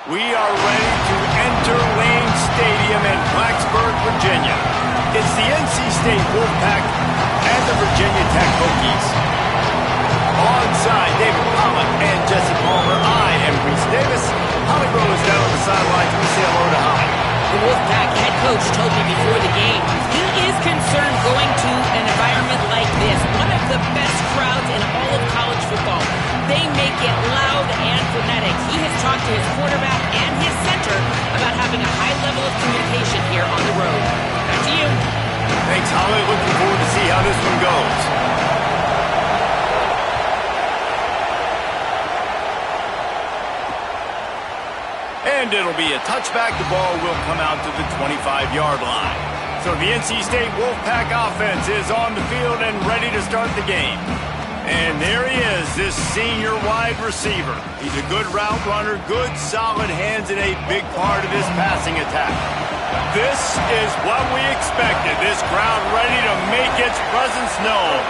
We are ready to enter Lane Stadium in Blacksburg, Virginia. It's the NC State Wolfpack and the Virginia Tech Hokies. Alongside David Pollock and Jesse Palmer, I am Reese Davis. Holly Rose down on the sidelines. We say hello to Holly. The Wolfpack head coach told me before the game he is concerned going to an environment like this, one of the best crowds in all of college football. They make it loud and frenetic. He has talked to his quarterback and his center about having a high level of communication here on the road. Back to you. Thanks, Holly. Looking forward to see how this one goes. And it'll be a touchback. The ball will come out to the 25-yard line. So the NC State Wolfpack offense is on the field and ready to start the game. And there he is, this senior wide receiver. He's a good route runner, good solid hands, and a big part of his passing attack. This is what we expected. This crowd ready to make its presence known.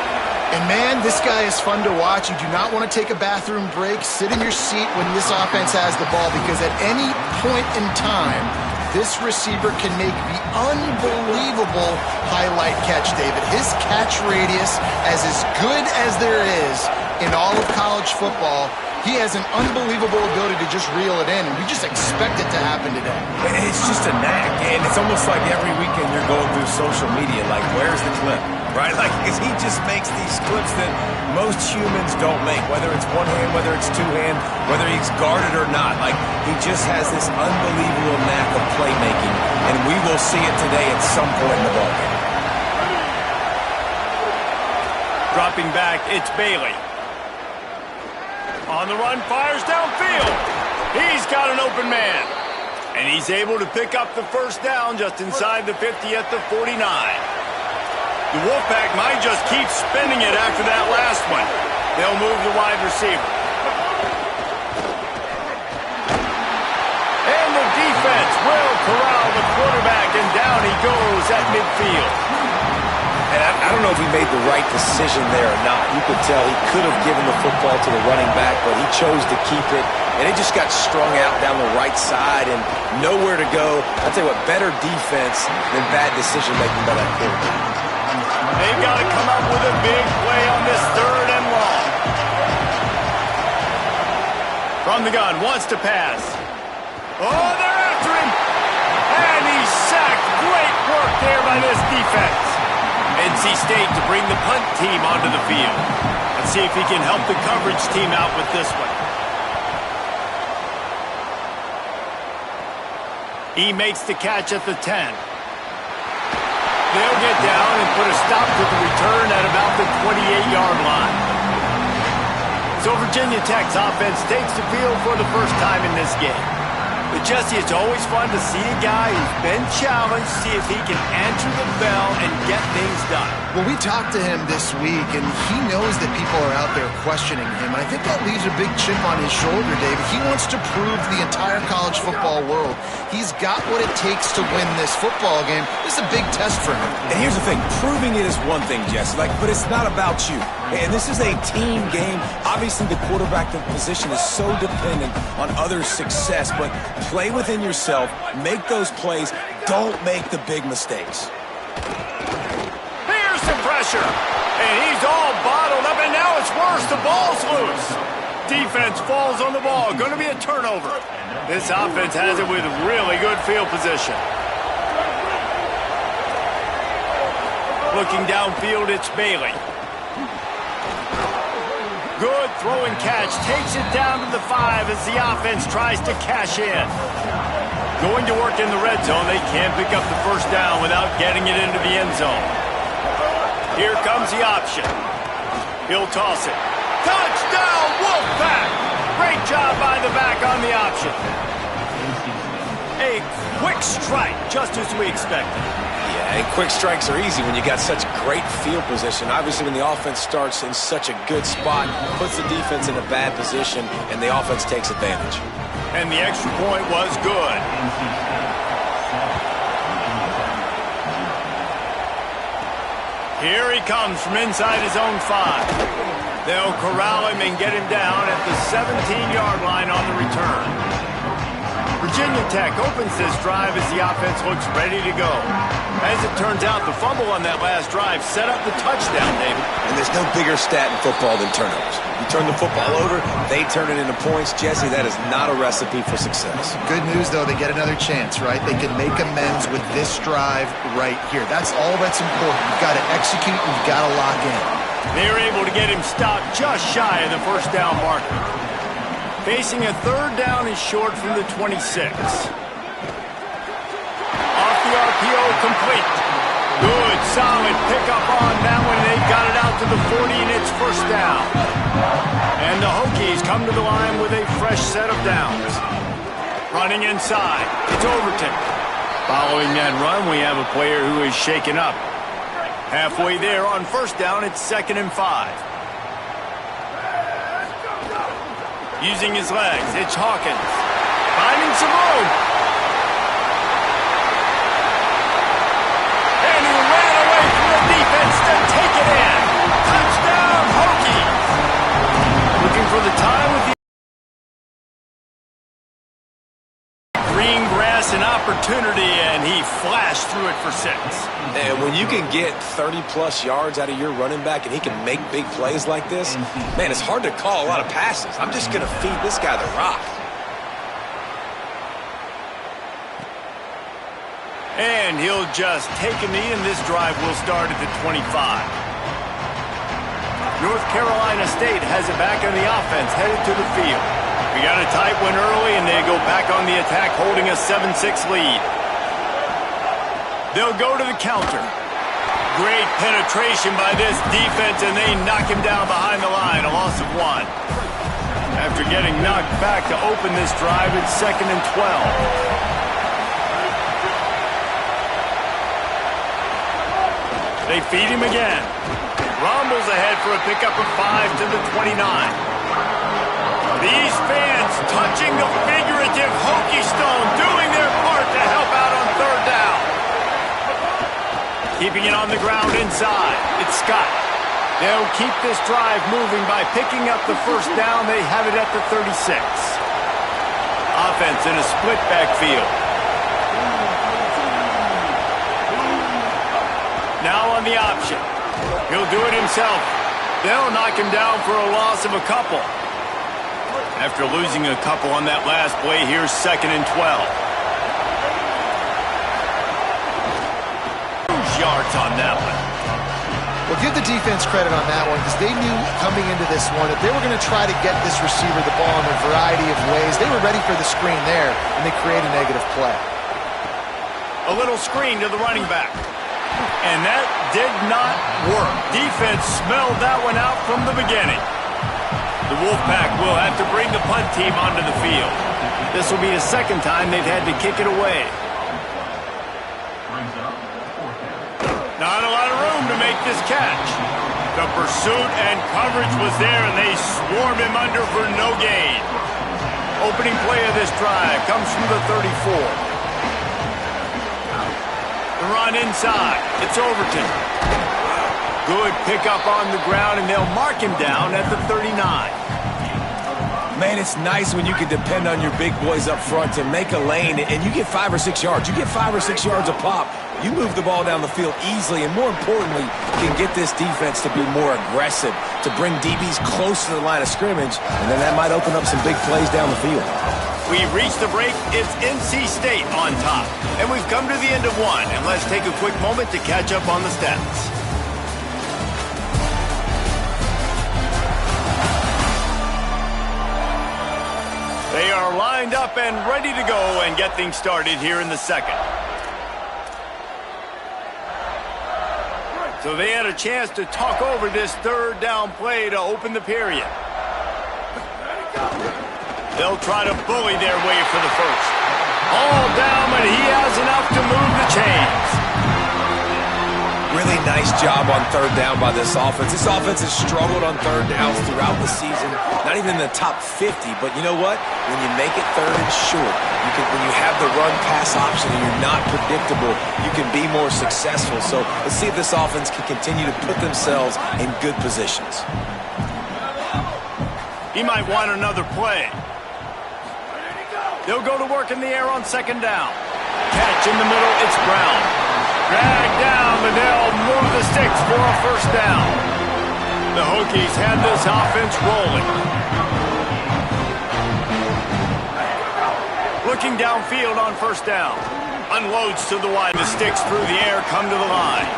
And man, this guy is fun to watch. You do not want to take a bathroom break. Sit in your seat when this offense has the ball, because at any point in time, this receiver can make the unbelievable highlight catch, David. His catch radius is as good as there is in all of college football. He has an unbelievable ability to just reel it in, and we just expect it to happen today. It's just a knack, and it's almost like every weekend you're going through social media, like, where's the clip, right? Like, because he just makes these clips that most humans don't make, whether it's one hand, whether it's two hand, whether he's guarded or not. Like, he just has this unbelievable knack of playmaking, and we will see it today at some point in the ballgame. Dropping back, it's Bailey. On the run, fires downfield. He's got an open man. And he's able to pick up the first down just inside the 50 at the 49. The Wolfpack might just keep spinning it after that last one. They'll move the wide receiver. And the defense will corral the quarterback, and down he goes at midfield. And I don't know if he made the right decision there or not. You could tell he could have given the football to the running back, but he chose to keep it. And it just got strung out down the right side and nowhere to go. I'll tell you what, better defense than bad decision-making by that quarterback. They've got to come up with a big play on this third and long. From the gun, wants to pass. Oh, they're after him. And he's sacked. Great work there by this defense. NC State to bring the punt team onto the field. Let's see if he can help the coverage team out with this one. He makes the catch at the 10. They'll get down and put a stop to the return at about the 28-yard line. So Virginia Tech's offense takes the field for the first time in this game. But Jesse, it's always fun to see a guy who's been challenged, see if he can answer the bell and get things done. Well, we talked to him this week, and he knows that people are out there questioning him. And I think that leaves a big chip on his shoulder, David. He wants to prove to the entire college football world he's got what it takes to win this football game. This is a big test for him. And here's the thing. Proving it is one thing, Jesse, but it's not about you. And this is a team game. Obviously, the quarterback position is so dependent on others' success, but play within yourself, make those plays, don't make the big mistakes. Here's some pressure, and he's all bottled up, and now it's worse. The ball's loose. Defense falls on the ball. Going to be a turnover. This offense has it with really good field position. Looking downfield, it's Bailey. Good throw and catch. Takes it down to the 5 as the offense tries to cash in. Going to work in the red zone. They can't pick up the first down without getting it into the end zone. Here comes the option. He'll toss it. Touchdown, Wolfpack! Great job by the back on the option. A quick strike, just as we expected. Yeah, and quick strikes are easy when you got such great field position. Obviously, when the offense starts in such a good spot, puts the defense in a bad position, and the offense takes advantage. And the extra point was good. Here he comes from inside his own 5. They'll corral him and get him down at the 17-yard line on the return. Virginia Tech opens this drive as the offense looks ready to go. As it turns out, the fumble on that last drive set up the touchdown, David. And there's no bigger stat in football than turnovers. You turn the football over, they turn it into points. Jesse, that is not a recipe for success. Good news, though, they get another chance, right? They can make amends with this drive right here. That's all that's important. You've got to execute and you've got to lock in. They were able to get him stopped just shy of the first down marker. Facing a third down and short from the 26. Off the RPO, complete. Good, solid pickup on that one. They got it out to the 40, and it's first down. And the Hokies come to the line with a fresh set of downs. Running inside, it's Overton. Following that run, we have a player who is shaken up. Halfway there on first down, it's 2nd and 5. Using his legs, it's Hawkins. Finding some room. And he ran away from the defense to take it in. Touchdown, Hokies. Looking for the time with the green grass and opportunity, and he flashed through it for 6. And when you can get 30-plus yards out of your running back and he can make big plays like this, man, it's hard to call a lot of passes. I'm just going to feed this guy the rock. And he'll just take a knee, and this drive will start at the 25. North Carolina State has it back on the offense, headed to the field. We got a tight one early, and they go back on the attack, holding a 7-6 lead. They'll go to the counter. Great penetration by this defense, and they knock him down behind the line, a loss of 1. After getting knocked back to open this drive, it's 2nd and 12. They feed him again. Rumbles ahead for a pickup of 5 to the 29. These fans touching the figurative Hokie stone, doing their part to help out on third down. Keeping it on the ground inside, it's Scott. They'll keep this drive moving by picking up the first down. They have it at the 36. Offense in a split backfield. Now on the option. He'll do it himself. They'll knock him down for a loss of a couple. After losing a couple on that last play, here's 2nd and 12. Yards on that one. Well, give the defense credit on that one because they knew coming into this one that they were going to try to get this receiver the ball in a variety of ways. They were ready for the screen there, and they create a negative play. A little screen to the running back. And that did not work. Defense smelled that one out from the beginning. The Wolfpack will have to bring the punt team onto the field. This will be the second time they've had to kick it away. Not a lot of room to make this catch. The pursuit and coverage was there, and they swarm him under for no gain. Opening play of this drive comes from the 34. The run inside. It's Overton. Good pickup on the ground, and they'll mark him down at the 39. Man, it's nice when you can depend on your big boys up front to make a lane, and you get 5 or 6 yards. You get 5 or 6 yards a pop. You move the ball down the field easily, and more importantly, can get this defense to be more aggressive, to bring DBs close to the line of scrimmage, and then that might open up some big plays down the field. We've reached the break. It's NC State on top, and we've come to the end of one, and let's take a quick moment to catch up on the stats. They are lined up and ready to go and get things started here in the second. So they had a chance to talk over this third down play to open the period. They'll try to bully their way for the first. All down, but he has enough to move the chains. Really nice job on third down by this offense. This offense has struggled on third downs throughout the season. Not even in the top 50, but you know what? When you make it third and short, when you have the run-pass option and you're not predictable, you can be more successful. So let's see if this offense can continue to put themselves in good positions. He might want another play. They'll go to work in the air on second down. Catch in the middle, it's Brown. Drag down, but they'll move the sticks for a first down. The Hokies have this offense rolling. Looking downfield on first down. Unloads to the wide. The sticks through the air come to the line.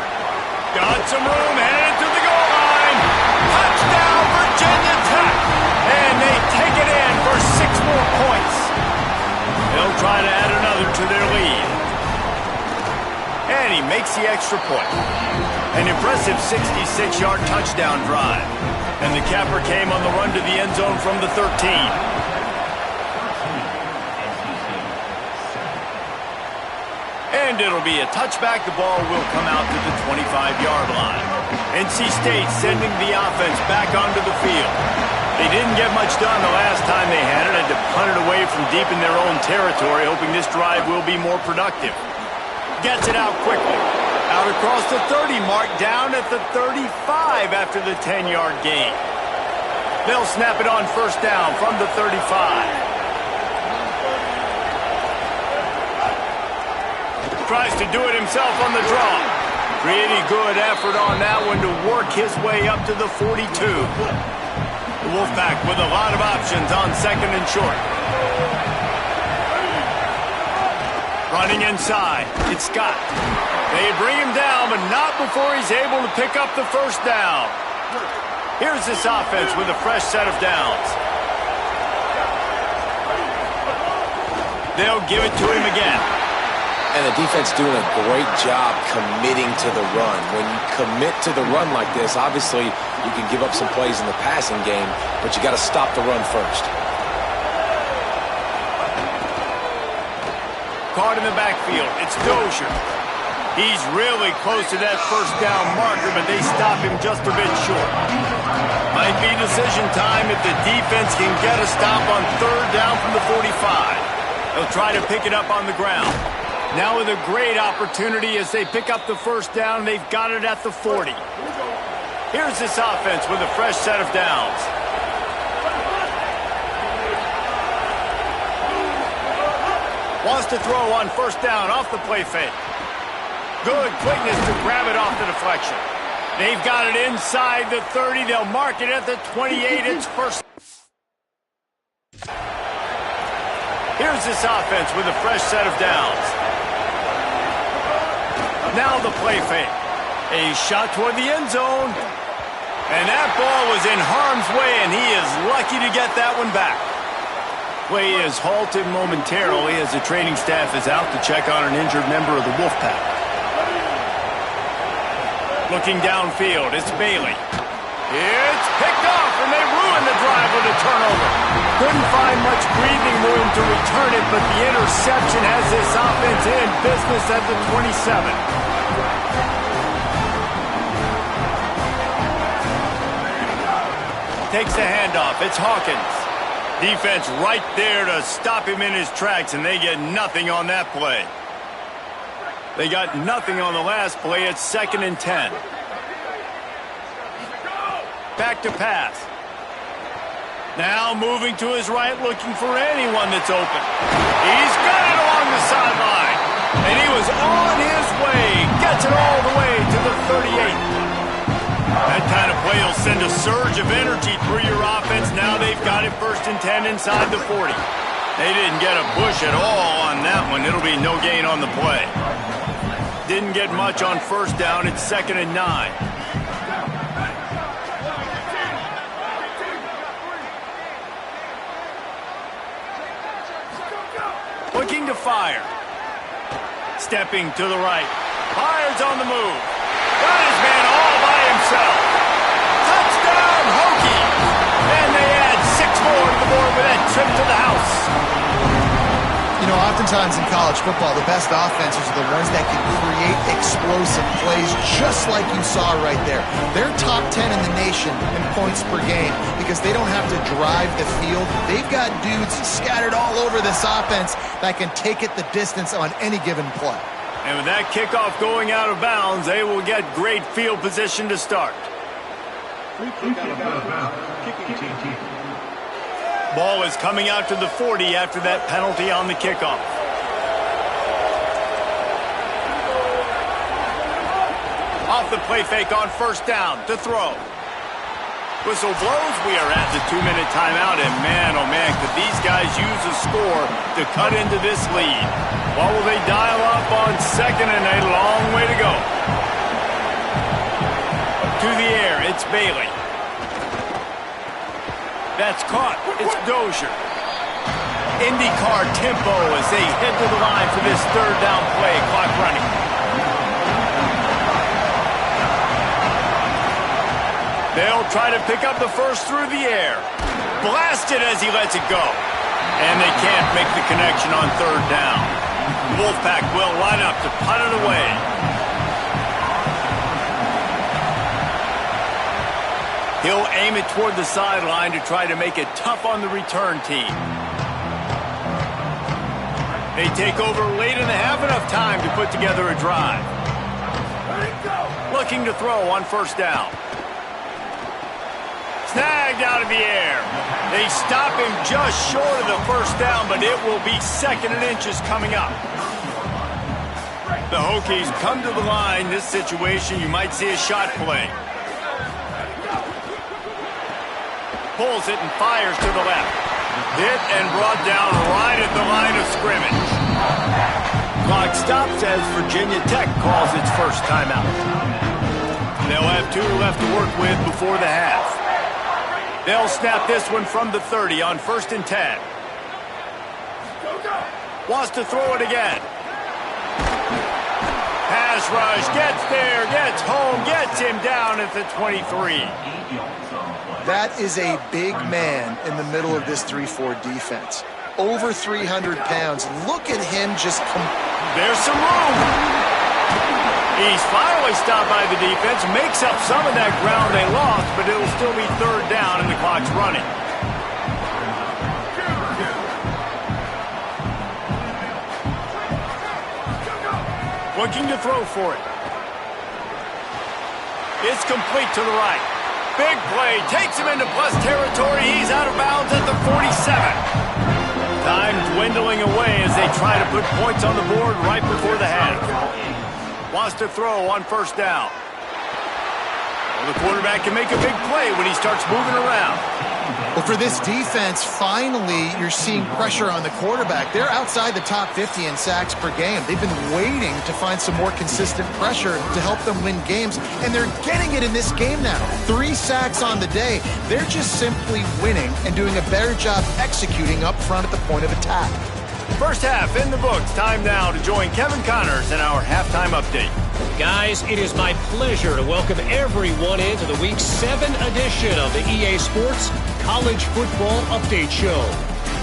Got some room, headed to the goal line. Touchdown, Virginia Tech. And they take it in for 6 more points. They'll try to add another to their lead. And he makes the extra point. An impressive 66-yard touchdown drive. And the capper came on the run to the end zone from the 13. And it'll be a touchback. The ball will come out to the 25-yard line. NC State sending the offense back onto the field. They didn't get much done the last time they had it. Had to punt it away from deep in their own territory, hoping this drive will be more productive. Gets it out quickly. Out across the 30 mark, down at the 35 after the 10-yard gain. They'll snap it on first down from the 35. Tries to do it himself on the draw. Pretty good effort on that one to work his way up to the 42. The Wolfpack with a lot of options on second and short. Running inside, it's Scott. They bring him down, but not before he's able to pick up the first down. Here's this offense with a fresh set of downs. They'll give it to him again. And the defense doing a great job committing to the run. When you commit to the run like this, obviously you can give up some plays in the passing game, but you got to stop the run first. Caught in the backfield, it's Dozier. He's really close to that first down marker, but they stop him just a bit short. Might be decision time if the defense can get a stop on third down from the 45. They'll try to pick it up on the ground. Now with a great opportunity as they pick up the first down, they've got it at the 40. Here's this offense with a fresh set of downs. Wants to throw on first down off the play fake. Good quickness to grab it off the deflection. They've got it inside the 30. They'll mark it at the 28. It's first. Here's this offense with a fresh set of downs. Now the play fake. A shot toward the end zone. And that ball was in harm's way, and he is lucky to get that one back. Play is halted momentarily as the training staff is out to check on an injured member of the Wolfpack. Looking downfield, it's Bailey. It's picked off, and they ruin the drive with a turnover. Couldn't find much breathing room to return it, but the interception has this offense in business at the 27. Takes the handoff. It's Hawkins. Defense right there to stop him in his tracks, and they get nothing on that play. They got nothing on the last play. It's 2nd and 10. Back to pass. Now moving to his right, looking for anyone that's open. He's got it along the sideline. And he was on his way. Gets it all the way to the 38. That kind of play will send a surge of energy through your offense. Now they've got it 1st and 10 inside the 40. They didn't get a push at all on that one. It'll be no gain on the play. Didn't get much on first down. It's 2nd and 9. Looking to fire. Stepping to the right. Fires on the move. Got his man all by himself. Touchdown, Hokies! And they add 6 more to the board with that trip to the house. You know, oftentimes in college football, the best offenses are the ones that can create explosive plays, just like you saw right there. They're top 10 in the nation in points per game because they don't have to drive the field. They've got dudes scattered all over this offense that can take it the distance on any given play. And with that kickoff going out of bounds, they will get great field position to start. Ball is coming out to the 40 after that penalty on the kickoff. Off the play fake on first down to throw. Whistle blows. We are at the 2-minute timeout, and man, oh man, could these guys use a score to cut into this lead. What will they dial up on second and a long way to go? To the air, it's Bailey. That's caught. It's Dozier. IndyCar tempo as they head to the line for this third down play. Clock running. They'll try to pick up the first through the air. Blasted as he lets it go. And they can't make the connection on third down. Wolfpack will line up to punt it away. He'll aim it toward the sideline to try to make it tough on the return team. They take over late in the half, enough time to put together a drive. Looking to throw on first down. Snagged out of the air. They stop him just short of the first down, but it will be second and inches coming up. The Hokies come to the line. This situation, you might see a shot play. Pulls it and fires to the left. Hit and brought down right at the line of scrimmage. Clock stops as Virginia Tech calls its first timeout. They'll have 2 left to work with before the half. They'll snap this one from the 30 on 1st and 10. Wants to throw it again. Pass rush, gets there, gets home, gets him down at the 23. That is a big man in the middle of this 3-4 defense. Over 300 pounds. Look at him just There's some room. He's finally stopped by the defense, makes up some of that ground they lost, but it'll still be third down and the clock's running. Looking to throw for it. It's complete to the right. Big play, takes him into plus territory. He's out of bounds at the 47. Time dwindling away as they try to put points on the board right before the half. Wants to throw on first down. Well, the quarterback can make a big play when he starts moving around. Well, for this defense, finally, you're seeing pressure on the quarterback. They're outside the top 50 in sacks per game. They've been waiting to find some more consistent pressure to help them win games, and they're getting it in this game now. 3 sacks on the day. They're just simply winning and doing a better job executing up front at the point of attack. First half in the books. Time now to join Kevin Connors in our halftime update. Guys, it is my pleasure to welcome everyone into the Week 7 edition of the EA Sports College Football Update Show.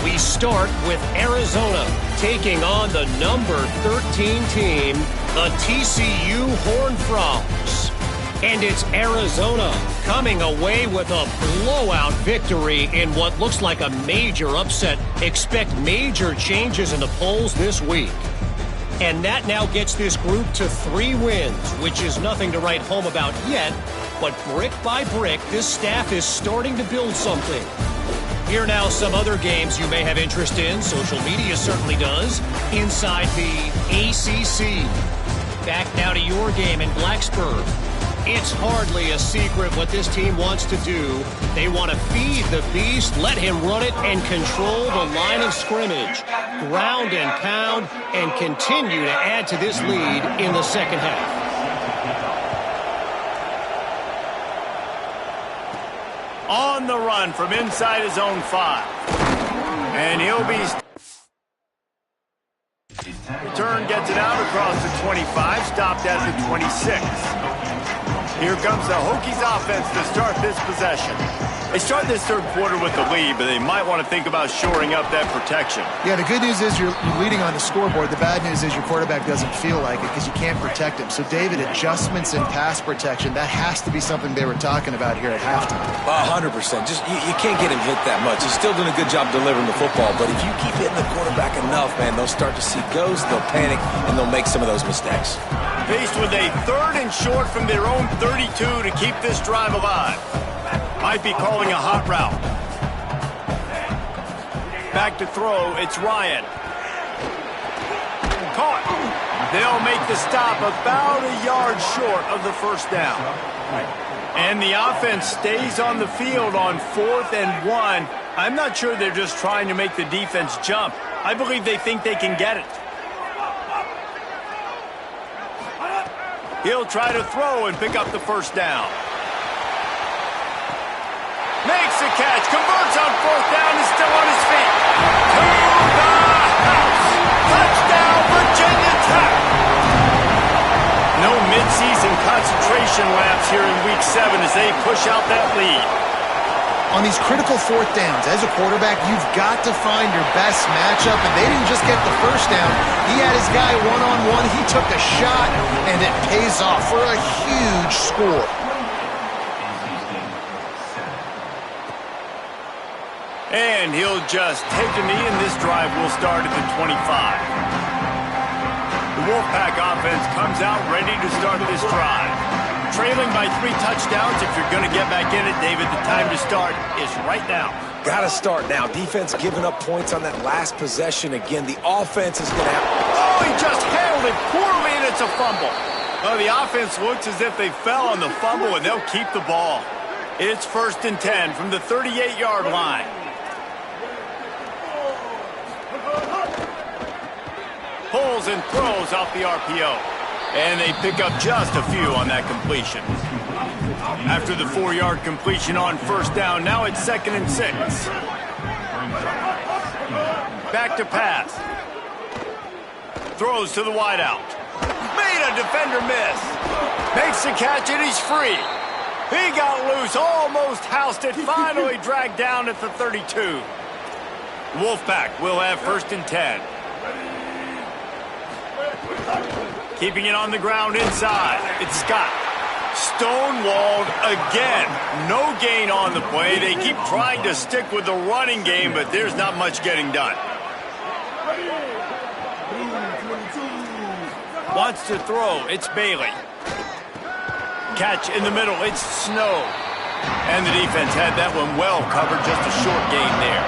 We start with Arizona taking on the number 13 team, the TCU Horned Frogs. And it's Arizona coming away with a blowout victory in what looks like a major upset. Expect major changes in the polls this week. And that now gets this group to 3 wins, which is nothing to write home about yet. But brick by brick, this staff is starting to build something. Here are now some other games you may have interest in. Social media certainly does. Inside the ACC. Back now to your game in Blacksburg. It's hardly a secret what this team wants to do. They want to feed the beast, let him run it, and control the line of scrimmage. Ground and pound, and continue to add to this lead in the second half. On the run from inside his own 5. And he'll be... Return gets it out across the 25, stopped at the 26. Here comes the Hokies offense to start this possession. They start this third quarter with the lead, but they might want to think about shoring up that protection. Yeah, the good news is you're leading on the scoreboard. The bad news is your quarterback doesn't feel like it because you can't protect him. So, David, adjustments in pass protection, that has to be something they were talking about here at halftime. 100%. Just you can't get him hit that much. He's still doing a good job delivering the football, but if you keep hitting the quarterback enough, man, they'll start to see ghosts, they'll panic, and they'll make some of those mistakes. Faced with a 3rd and short from their own 32 to keep this drive alive. Might be calling a hot route. Back to throw, it's Ryan. Caught. They'll make the stop about a yard short of the first down. And the offense stays on the field on 4th and 1. I'm not sure they're just trying to make the defense jump. I believe they think they can get it. He'll try to throw and pick up the first down. Makes the catch, converts on 4th down, is still on his feet. To the house. Touchdown, Virginia Tech. No midseason concentration laps here in Week 7 as they push out that lead. On these critical 4th downs, as a quarterback, you've got to find your best matchup, and they didn't just get the first down. He had his guy one-on-one. He took a shot, and it pays off for a huge score. And he'll just take a knee, and this drive will start at the 25. The Wolfpack offense comes out ready to start this drive. Trailing by 3 touchdowns. If you're going to get back in it, David, the time to start is right now. Got to start now. Defense giving up points on that last possession. Again, the offense is going to have... Oh, he just handled it poorly, and it's a fumble. Well, the offense looks as if they fell on the fumble, and they'll keep the ball. It's 1st and 10 from the 38-yard line. Pulls and throws off the RPO. And they pick up just a few on that completion. After the 4-yard completion on 1st down, now it's 2nd and 6. Back to pass. Throws to the wideout. Made a defender miss. Makes the catch and he's free. He got loose, almost housed it, finally dragged down at the 32. Wolfpack will have 1st and 10. Keeping it on the ground inside. It's Scott. Stonewalled again. No gain on the play. They keep trying to stick with the running game, but there's not much getting done. Wants to throw. It's Bailey. Catch in the middle. It's Snow. And the defense had that one well covered. Just a short gain there.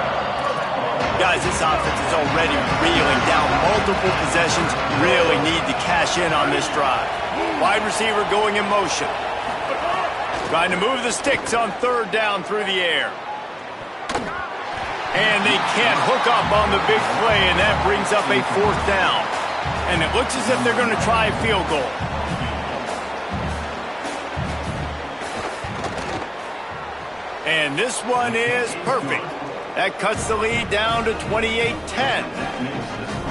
Guys, this offense is already reeling down multiple possessions. Really need to cash in on this drive. Wide receiver going in motion. Trying to move the sticks on 3rd down through the air. And they can't hook up on the big play, and that brings up a 4th down. And it looks as if they're going to try a field goal. And this one is perfect. That cuts the lead down to 28-10.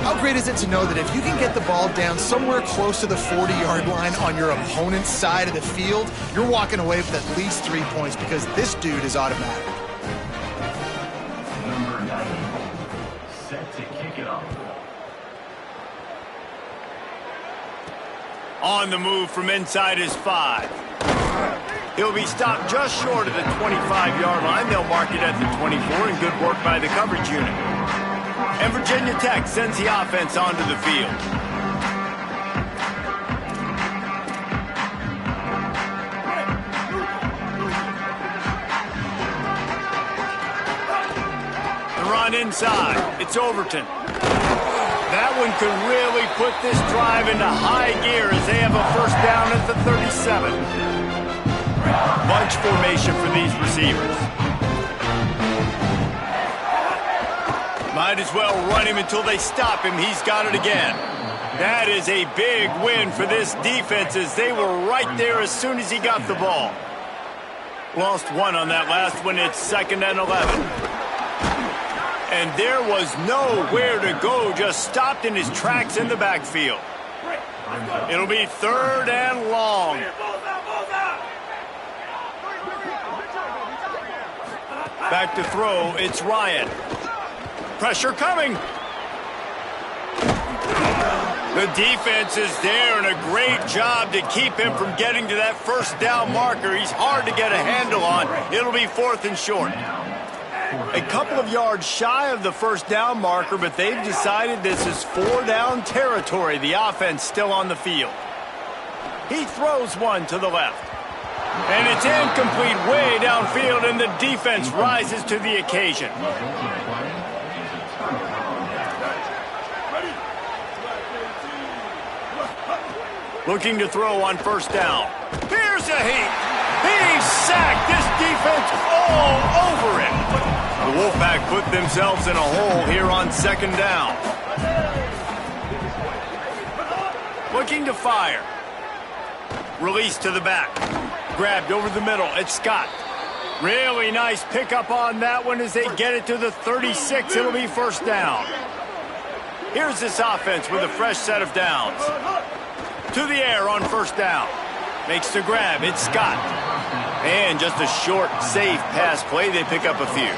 How great is it to know that if you can get the ball down somewhere close to the 40-yard line on your opponent's side of the field, you're walking away with at least 3 points because this dude is automatic. Number 9, set to kick it off. On the move from inside his 5. He'll be stopped just short of the 25-yard line. They'll mark it at the 24, and good work by the coverage unit. And Virginia Tech sends the offense onto the field. The run inside. It's Overton. That one could really put this drive into high gear as they have a 1st down at the 37. Bunch formation for these receivers. Might as well run him until they stop him. He's got it again. That is a big win for this defense as they were right there as soon as he got the ball. Lost 1 on that last one. It's 2nd and 11. And there was nowhere to go. Just stopped in his tracks in the backfield. It'll be 3rd and long. Back to throw, it's Ryan. Pressure coming. The defense is there, and a great job to keep him from getting to that 1st down marker. He's hard to get a handle on. It'll be 4th and short. A couple of yards shy of the 1st down marker, but they've decided this is 4-down territory. The offense still on the field. He throws one to the left. And it's incomplete way downfield, and the defense rises to the occasion. Looking to throw on first down. Here's a heat. He's sacked. This defense all over him. The Wolfpack put themselves in a hole here on second down. Looking to fire. Release to the back. Grabbed over the middle. It's Scott. Really nice pickup on that one as they get it to the 36. It'll be first down. Here's this offense with a fresh set of downs. To the air on first down. Makes the grab. It's Scott. And just a short, safe pass play. They pick up a few.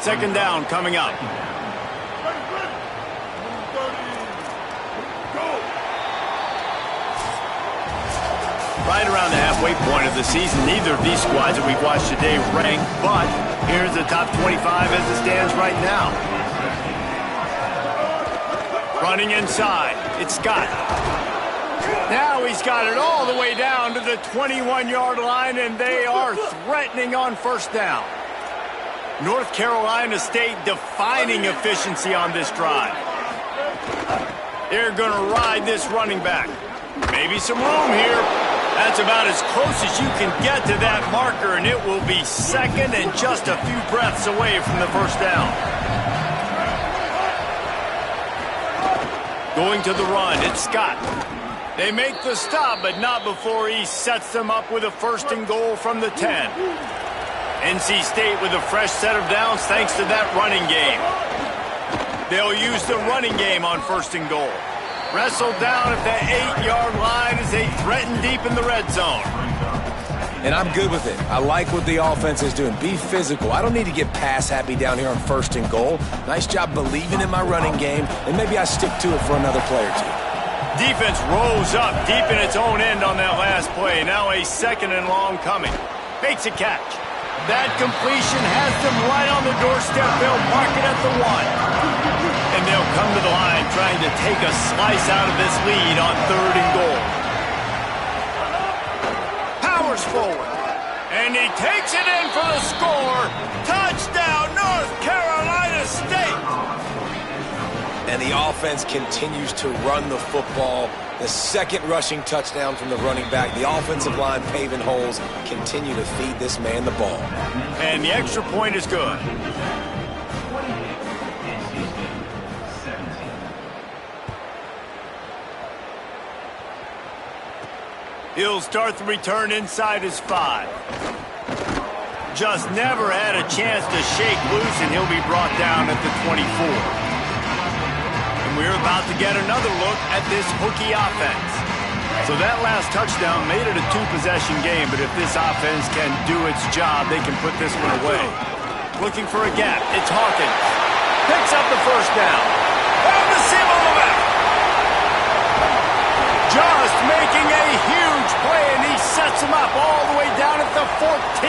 Second down coming up. Right around the halfway point of the season, neither of these squads that we've watched today rank, but here's the top 25 as it stands right now. Running inside, it's Scott. Now he's got it all the way down to the 21-yard line, and they are threatening on first down. North Carolina State defining efficiency on this drive. They're going to ride this running back. Maybe some room here. That's about as close as you can get to that marker, and it will be second and just a few breaths away from the first down. Going to the run, it's Scott. They make the stop, but not before he sets them up with a first and goal from the 10. NC State with a fresh set of downs thanks to that running game. They'll use the running game on first and goal. Wrestled down at the 8-yard line as they threaten deep in the red zone. And I'm good with it. I like what the offense is doing. Be physical. I don't need to get pass happy down here on first and goal. Nice job believing in my running game, and maybe I stick to it for another play or two. Defense rose up deep in its own end on that last play. Now a second and long coming. Makes a catch. That completion has them right on the doorstep. They'll mark it at the 1. And they'll come to the line trying to take a slice out of this lead on third and goal. Powers forward. And he takes it in for the score. Touchdown, North Carolina State. And the offense continues to run the football. The second rushing touchdown from the running back. The offensive line paving holes. Continue to feed this man the ball. And the extra point is good. He'll start the return inside his 5. Just never had a chance to shake loose, and he'll be brought down at the 24. And we're about to get another look at this Hokie offense. So that last touchdown made it a 2-possession game, but if this offense can do its job, they can put this one away. Looking for a gap. It's Hawkins. Picks up the first down. On the seam on the back. Just making a huge play, and he sets him up all the way down at the 14.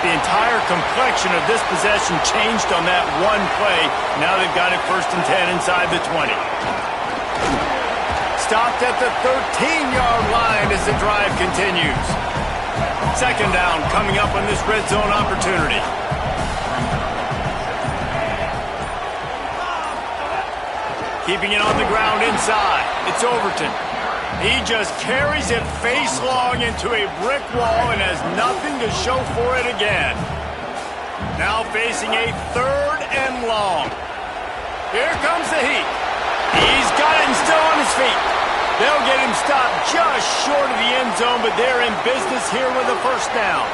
The entire complexion of this possession changed on that one play. Now they've got it first and 10 inside the 20. Stopped at the 13-yard line as the drive continues. Second down coming up on this red zone opportunity. Keeping it on the ground inside. It's Overton. He just carries it face long into a brick wall and has nothing to show for it again. Now facing a third and long. Here comes the heat. He's got it and still on his feet. They'll get him stopped just short of the end zone, but they're in business here with a first down.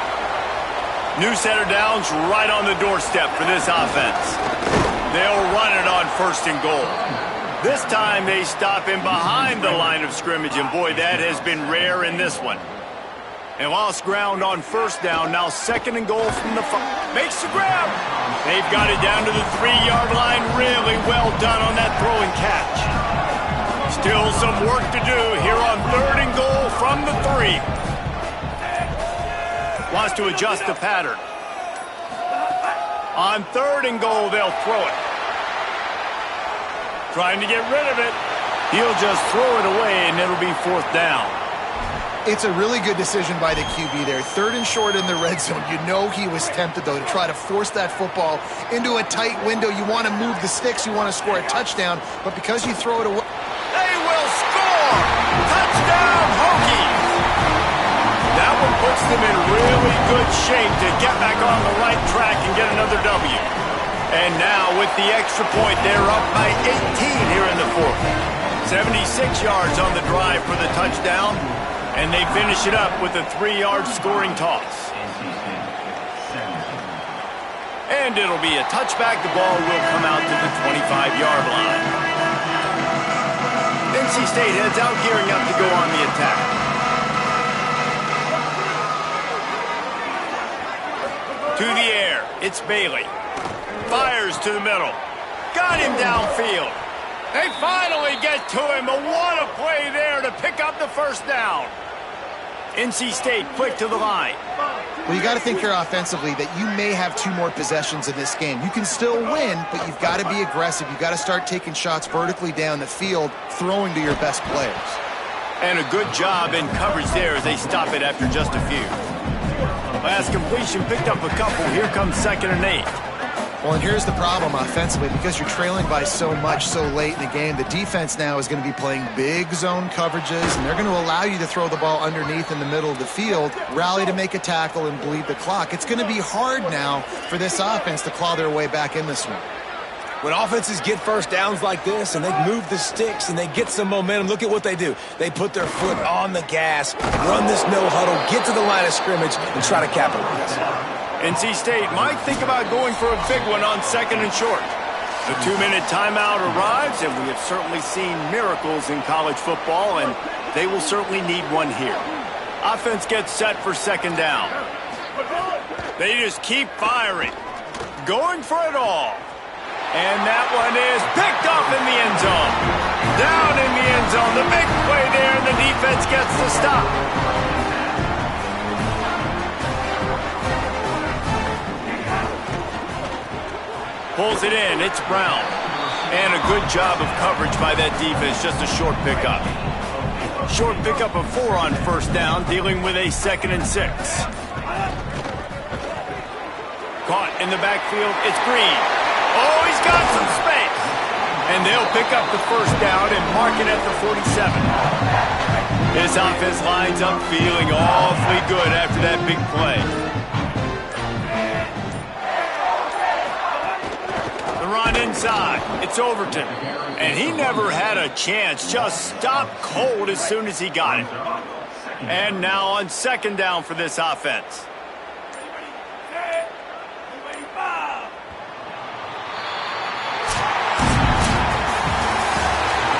New set of downs right on the doorstep for this offense. They'll run it on first and goal. This time they stop him behind the line of scrimmage, and boy, that has been rare in this one. And lost ground on first down, now second and goal from the 5. Makes the grab. They've got it down to the 3-yard line. Really well done on that throw and catch. Still some work to do here on third and goal from the 3. Wants to adjust the pattern. On third and goal, they'll throw it. Trying to get rid of it. He'll just throw it away, and it'll be fourth down. It's a really good decision by the QB there. Third and short in the red zone. You know he was tempted, though, to try to force that football into a tight window. You want to move the sticks. You want to score a touchdown. But because you throw it away... They will score! Touchdown, Hokies! That one puts them in really good shape to get back on the right track and get another W. And now with the extra point, they're up by 18 here in the fourth. 76 yards on the drive for the touchdown, and they finish it up with a 3-yard scoring toss. And it'll be a touchback. The ball will come out to the 25-yard line. NC State heads out, gearing up to go on the attack. To the air, it's Bailey. Fires to the middle. Got him downfield. They finally get to him, but what a play there to pick up the first down. NC State quick to the line. Well, you got to think here offensively that you may have 2 more possessions in this game. You can still win, but you've got to be aggressive. You've got to start taking shots vertically down the field, throwing to your best players. And a good job in coverage there as they stop it after just a few. Last completion picked up a couple. Here comes 2nd and 8. Well, and here's the problem offensively. Because you're trailing by so much so late in the game, the defense now is going to be playing big zone coverages, and they're going to allow you to throw the ball underneath in the middle of the field, rally to make a tackle, and bleed the clock. It's going to be hard now for this offense to claw their way back in this one. When offenses get first downs like this and they move the sticks and they get some momentum, look at what they do. They put their foot on the gas, run this no huddle, get to the line of scrimmage, and try to capitalize. NC State might think about going for a big one on 2nd and short. The 2-minute timeout arrives, and we have certainly seen miracles in college football, and they will certainly need one here. Offense gets set for 2nd down. They just keep firing, going for it all. And that one is picked up in the end zone. Down in the end zone. The big play there, and the defense gets the stop. Pulls it in. It's Brown. And a good job of coverage by that defense. Just a short pickup. Short pickup of 4 on 1st down, dealing with a 2nd and 6. Caught in the backfield. It's Green. Oh, he's got some space. And they'll pick up the 1st down and mark it at the 47. This offense lines up feeling awfully good after that big play. The run inside. It's Overton. And he never had a chance. Just stopped cold as soon as he got it. And now on 2nd down for this offense.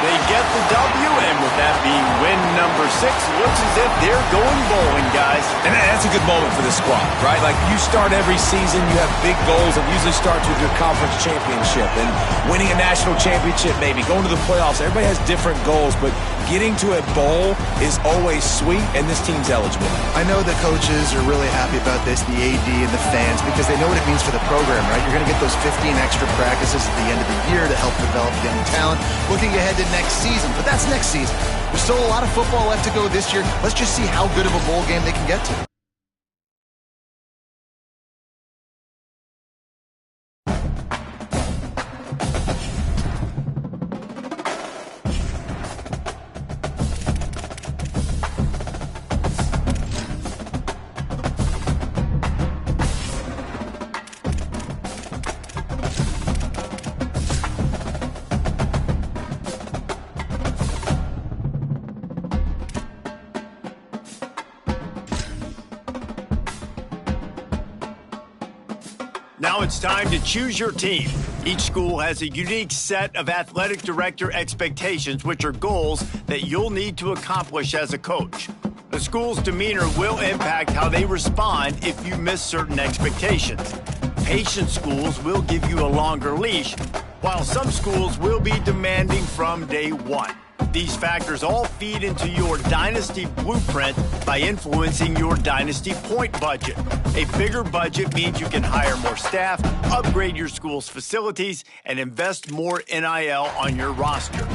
They get the W, and with that being win number 6, looks as if they're going bowling, guys. And that's a good moment for the squad, right? Like, you start every season, you have big goals, and usually starts with your conference championship and winning a national championship, maybe going to the playoffs. Everybody has different goals, but getting to a bowl is always sweet, and this team's eligible. I know the coaches are really happy about this, the AD and the fans, because they know what it means for the program, right? You're going to get those 15 extra practices at the end of the year to help develop young talent. Looking ahead to next season, but that's next season. There's still a lot of football left to go this year. Let's just see how good of a bowl game they can get to. Now it's time to choose your team. Each school has a unique set of athletic director expectations, which are goals that you'll need to accomplish as a coach. The school's demeanor will impact how they respond if you miss certain expectations. Patient schools will give you a longer leash, while some schools will be demanding from day one. These factors all feed into your dynasty blueprint by influencing your dynasty point budget. A bigger budget means you can hire more staff, upgrade your school's facilities, and invest more NIL on your roster.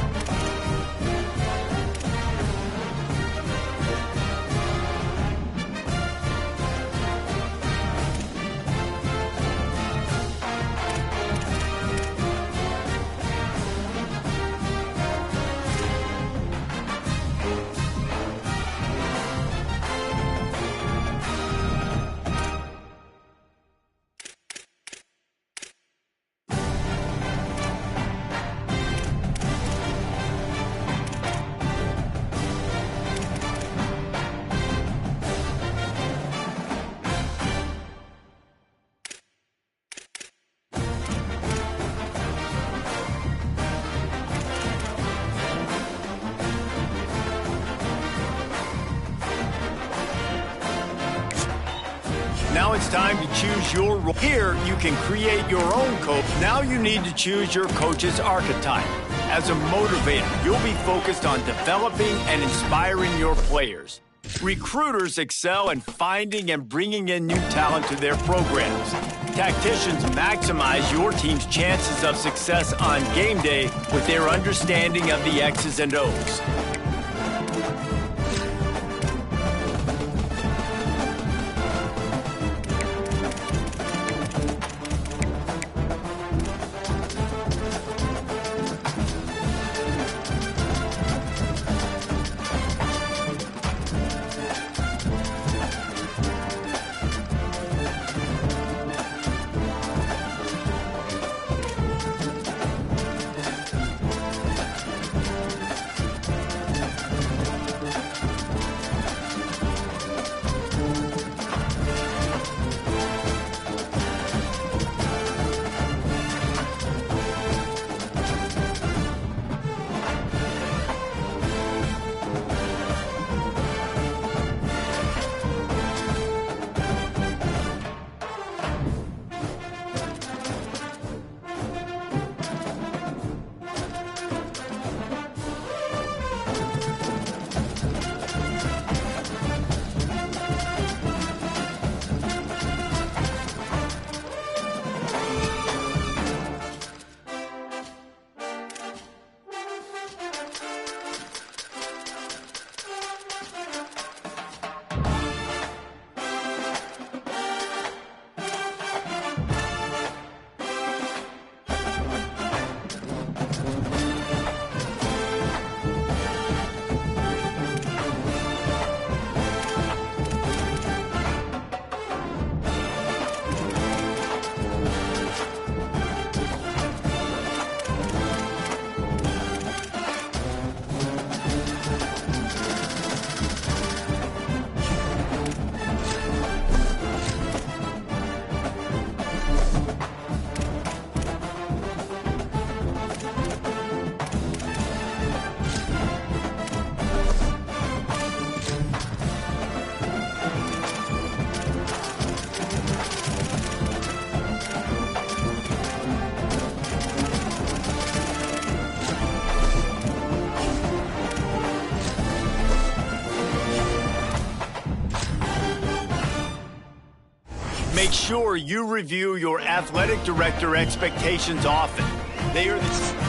it's time to choose your role. Here, you can create your own coach. Now you need to choose your coach's archetype. As a motivator, you'll be focused on developing and inspiring your players. Recruiters excel in finding and bringing in new talent to their programs. Tacticians maximize your team's chances of success on game day with their understanding of the X's and O's. Make sure you review your athletic director expectations often. They are the...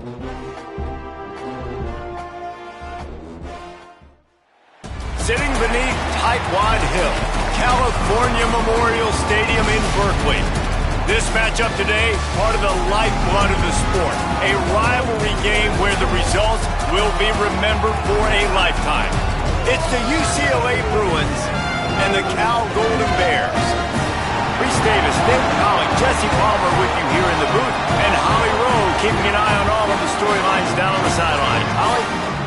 Sitting beneath Tightwad Hill, California Memorial Stadium in Berkeley. This matchup today, part of the lifeblood of the sport. A rivalry game where the results will be remembered for a lifetime. It's the UCLA Bruins and the Cal Golden Bears. Reese Davis, Nick Colley, Jesse Palmer with you here in the booth, and Holly Rowe keeping an eye on all of the storylines down on the sideline. Holly?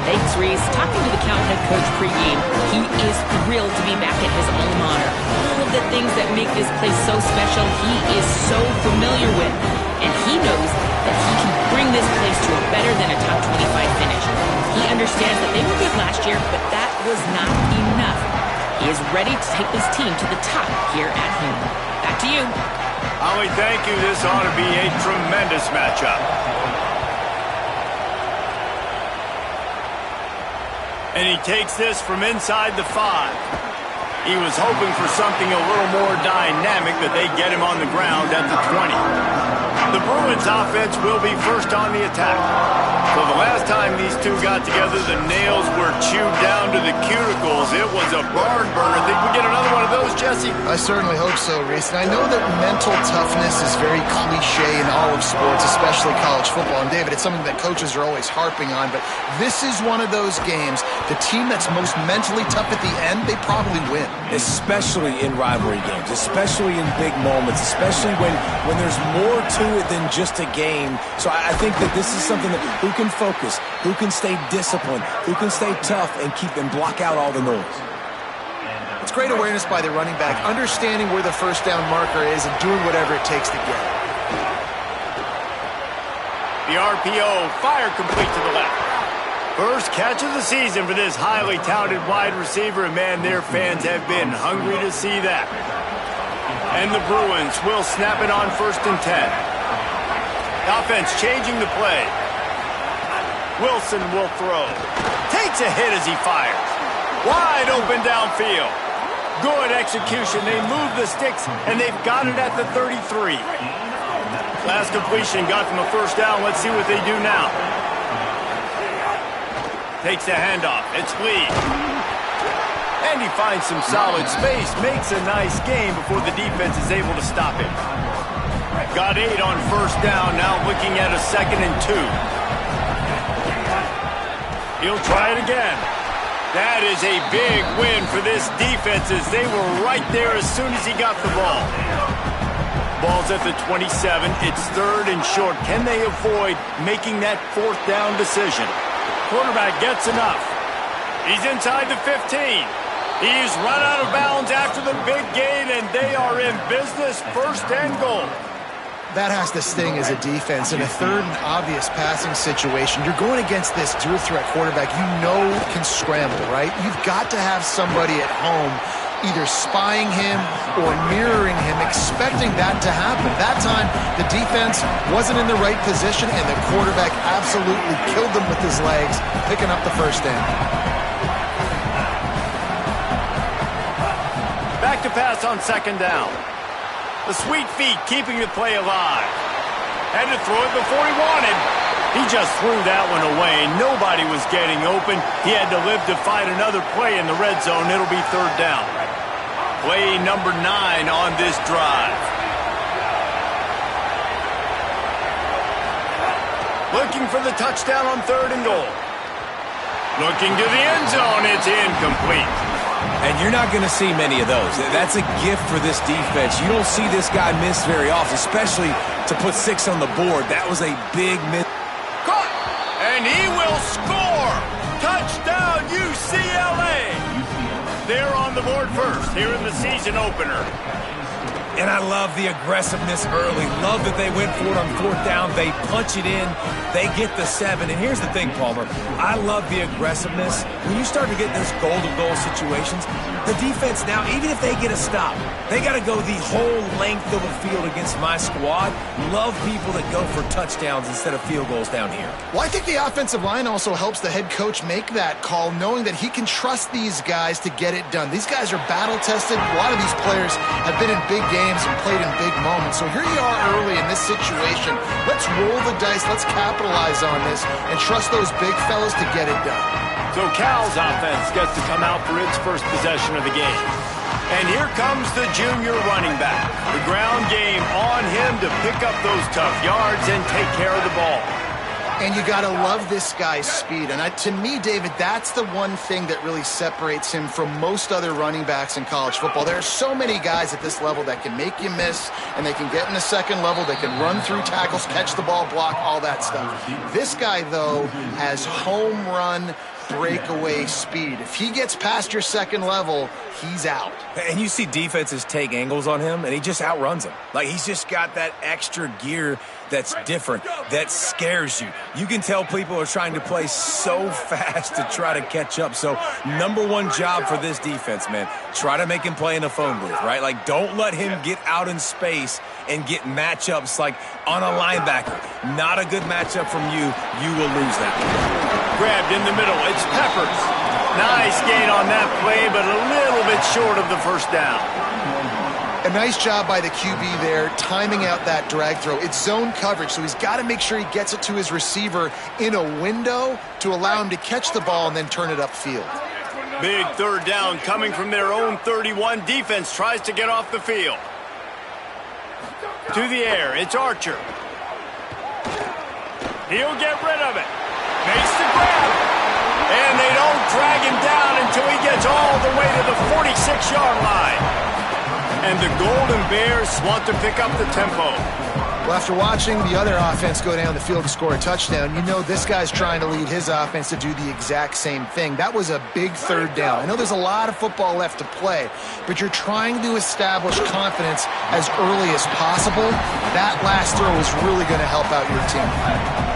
Thanks, Reese. Talking to the Cal head coach pregame, he is thrilled to be back at his alma mater. All of the things that make this place so special, he is so familiar with. And he knows that he can bring this place to a better than a top 25 finish. He understands that they were good last year, but that was not enough. He is ready to take this team to the top here at home. Back to you. Holly, thank you. This ought to be a tremendous matchup. And he takes this from inside the 5. He was hoping for something a little more dynamic, but they get him on the ground at the 20. The Bruins offense will be first on the attack. So the last time these two got together, the nails were chewed down to the cuticles. It was a barn burner. Think we get another one of those, Jesse? I certainly hope so, Reese. And I know that mental toughness is very cliche in all of sports, especially college football. And David, it's something that coaches are always harping on. But this is one of those games, the team that's most mentally tough at the end, they probably win. Especially in rivalry games, especially in big moments, especially when there's more to it than just a game. So I think that this is something that who can focus, who can stay disciplined, who can stay tough and block out all the noise. It's great awareness by the running back, understanding where the first down marker is and doing whatever it takes to get it. The RPO, fire complete to the left. First catch of the season for this highly touted wide receiver, and man, their fans have been hungry to see that. And the Bruins will snap it on 1st and 10. Offense changing the play. Wilson will throw. Takes a hit as he fires. Wide open downfield. Good execution. They move the sticks, and they've got it at the 33. Last completion got them a first down. Let's see what they do now. Takes the handoff. It's Lee. And he finds some solid space. Makes a nice game before the defense is able to stop him. Got 8 on first down. Now looking at a 2nd and 2. He'll try it again. That is a big win for this defense as they were right there as soon as he got the ball. Ball's at the 27. It's 3rd and short. Can they avoid making that 4th down decision? Quarterback gets enough. He's inside the 15. He's run out of bounds after the big gain, and they are in business. 1st and goal. That has to sting as a defense. In a 3rd and obvious passing situation, you're going against this dual threat quarterback you know can scramble, right? You've got to have somebody at home either spying him or mirroring him, expecting that to happen. That time, the defense wasn't in the right position, and the quarterback absolutely killed them with his legs, picking up the 1st down. Back to pass on 2nd down. The sweet feet keeping the play alive. Had to throw it before he wanted. He just threw that one away. Nobody was getting open. He had to live to fight another play in the red zone. It'll be 3rd down. Play number 9 on this drive. Looking for the touchdown on 3rd and goal. Looking to the end zone. It's incomplete. And you're not going to see many of those. That's a gift for this defense. You don't see this guy miss very often, especially to put 6 on the board. That was a big miss. Caught! And he will score! Touchdown, UCLA! They're on the board first here in the season opener. And I love the aggressiveness early. Love that they went for it on 4th down. They punch it in. They get the 7. And here's the thing, Palmer. I love the aggressiveness. When you start to get those goal-to-goal situations, the defense now, even if they get a stop, they got to go the whole length of the field against my squad. Love people that go for touchdowns instead of field goals down here. Well, I think the offensive line also helps the head coach make that call, knowing that he can trust these guys to get it done. These guys are battle-tested. A lot of these players have been in big games games and played in big moments. So here you are early in this situation. Let's roll the dice. Let's capitalize on this and trust those big fellas to get it done. So Cal's offense gets to come out for its first possession of the game. And here comes the junior running back. The ground game on him to pick up those tough yards and take care of the ball. And you got to love this guy's speed. And to me, David, that's the one thing that really separates him from most other running backs in college football. There are so many guys at this level that can make you miss, and they can get in the second level. They can run through tackles, catch the ball, block, all that stuff. This guy, though, has home run breakaway speed. If he gets past your second level, he's out. And you see defenses take angles on him, and he just outruns them. Like, he's just got that extra gear that's different, that scares you. You can tell people are trying to play so fast to try to catch up. So, number one job for this defense, man, try to make him play in a phone booth, right? Like, don't let him get out in space and get matchups like on a linebacker. Not a good matchup from you. You will lose that. Grabbed in the middle. It's Peppers. Nice gain on that play, but a little bit short of the first down. A nice job by the QB there, timing out that drag throw. It's zone coverage, so he's got to make sure he gets it to his receiver in a window to allow him to catch the ball and then turn it upfield. Big third down coming from their own 31. Defense tries to get off the field. To the air, it's Archer. He'll get rid of it. Makes the grab. And they don't drag him down until he gets all the way to the 46-yard line. And the Golden Bears want to pick up the tempo. Well, after watching the other offense go down the field to score a touchdown, you know this guy's trying to lead his offense to do the exact same thing. That was a big third down. I know there's a lot of football left to play, but you're trying to establish confidence as early as possible. That last throw is really going to help out your team.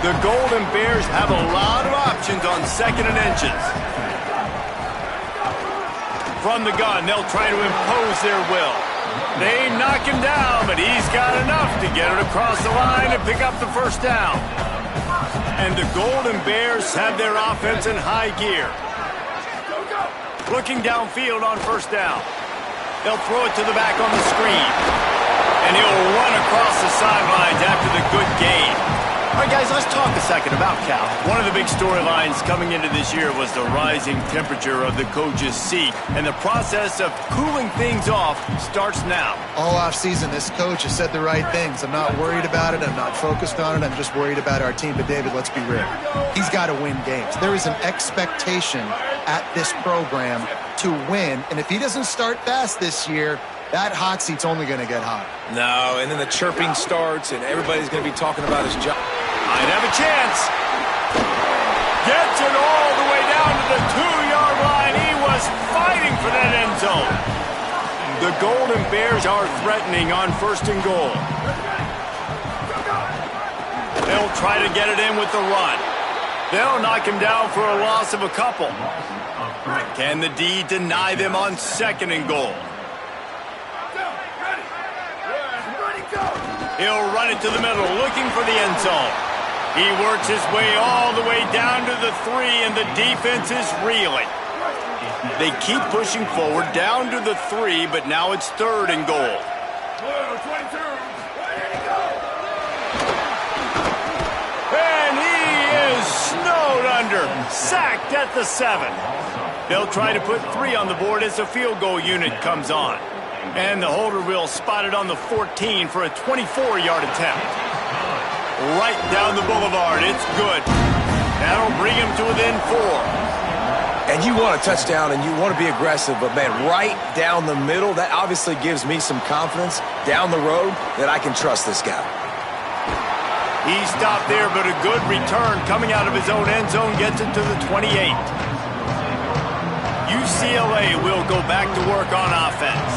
The Golden Bears have a lot of options on second and inches. From the gun, they'll try to impose their will. They knock him down, but he's got enough to get it across the line and pick up the first down. And the Golden Bears have their offense in high gear. Looking downfield on first down. They'll throw it to the back on the screen. And he'll run across the sidelines after the good gain. All right, guys, let's talk a second about Cal. One of the big storylines coming into this year was the rising temperature of the coach's seat, and the process of cooling things off starts now. All offseason, this coach has said the right things. I'm not worried about it. I'm not focused on it. I'm just worried about our team. But, David, let's be real. He's got to win games. There is an expectation at this program to win, and if he doesn't start fast this year, that hot seat's only going to get hot. No, and then the chirping starts, and everybody's going to be talking about his job. Might have a chance. Gets it all the way down to the 2-yard line. He was fighting for that end zone. The Golden Bears are threatening on first and goal. They'll try to get it in with the run. They'll knock him down for a loss of a couple. Can the D deny them on second and goal? He'll run it to the middle, looking for the end zone. He works his way all the way down to the 3, and the defense is reeling. They keep pushing forward down to the 3, but now it's third and goal. And he is snowed under, sacked at the 7. They'll try to put 3 on the board as the field goal unit comes on. And the holder will spot it on the 14 for a 24-yard attempt. Right down the boulevard. It's good. That'll bring him to within 4. And you want a touchdown and you want to be aggressive, but, man, right down the middle, that obviously gives me some confidence down the road that I can trust this guy. He stopped there, but a good return coming out of his own end zone gets it to the 28. UCLA will go back to work on offense.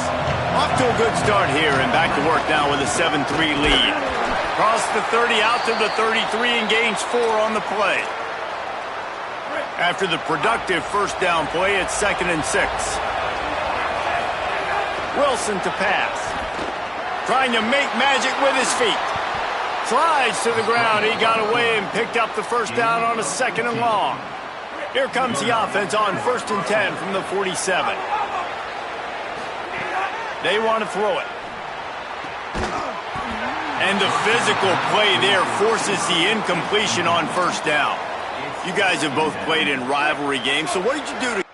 Off to a good start here and back to work now with a 7-3 lead. Across the 30 out to the 33 and gains 4 on the play. After the productive first down play, it's 2nd and 6. Wilson to pass. Trying to make magic with his feet. Slides to the ground. He got away and picked up the first down on a 2nd and long. Here comes the offense on 1st and 10 from the 47. They want to throw it. And the physical play there forces the incompletion on first down. You guys have both played in rivalry games, so what did you do to